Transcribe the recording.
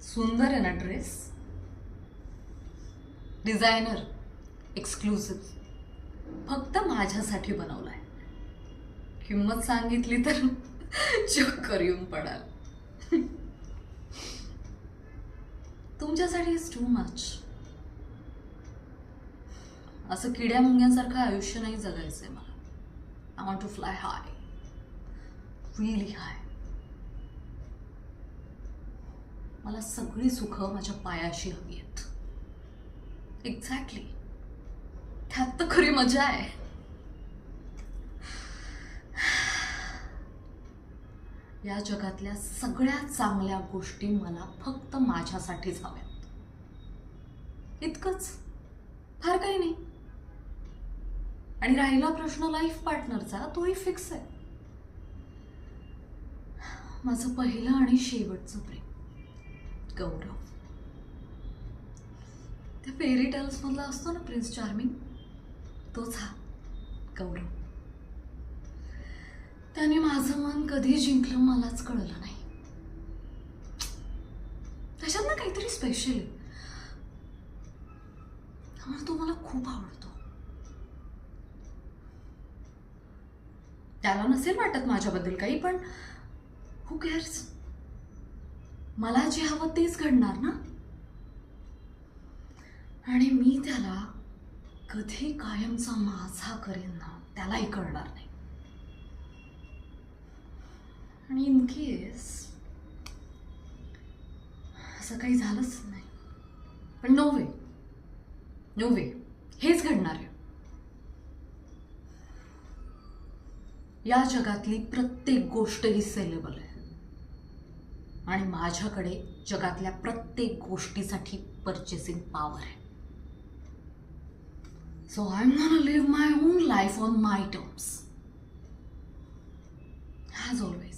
सुंदर आहे ना ड्रेस. डिझायनर, एक्सक्लुसिव्ह, फक्त माझ्यासाठी बनवलाय. किंमत सांगितली तर चक्कर येऊन पडाल. तुमच्यासाठी इज टू मच. असं किड्या मुंग्यांसारखं आयुष्य नाही जगायचंय मला. I want to fly high, really high. मला सगळी सुख माझ्या पायाशी हवी आहेत. एक्झॅक्टली, त्यात तर खरी मजा आहे. या जगातल्या सगळ्या चांगल्या गोष्टी मला फक्त माझ्यासाठीच हव्यात. इतकंच, फार काही नाही. आणि राहिला प्रश्न लाईफ पार्टनरचा, तोही फिक्स आहे. माझं पहिलं आणि शेवटचं प्रेम, गौरव. त्या फेरी टेल्स मधला असतो ना प्रिन्स चार्मिंग, तोच हा गौरव. त्याने माझं मन कधी जिंकलं मलाच कळलं नाही. त्याच्यात ना काहीतरी स्पेशल आहे. त्यामुळे तो मला खूप आवडतो. त्याला नसेल वाटत माझ्याबद्दल काही, पण हू केअर्स. मला जे हवं तेच घडणार ना. आणि मी त्याला कधी कायमचा माझा करेन ना, त्यालाही कळणार नाही. आणि इन केस असं काही झालंच नाही, पण नो वे, नो वे, हेच घडणार आहे. या जगातली प्रत्येक गोष्ट ही सेलेबल आहे. आणि माझ्याकडे जगातल्या प्रत्येक गोष्टीसाठी परचेसिंग पॉवर आहे. So I am gonna live my own life on my terms, as always.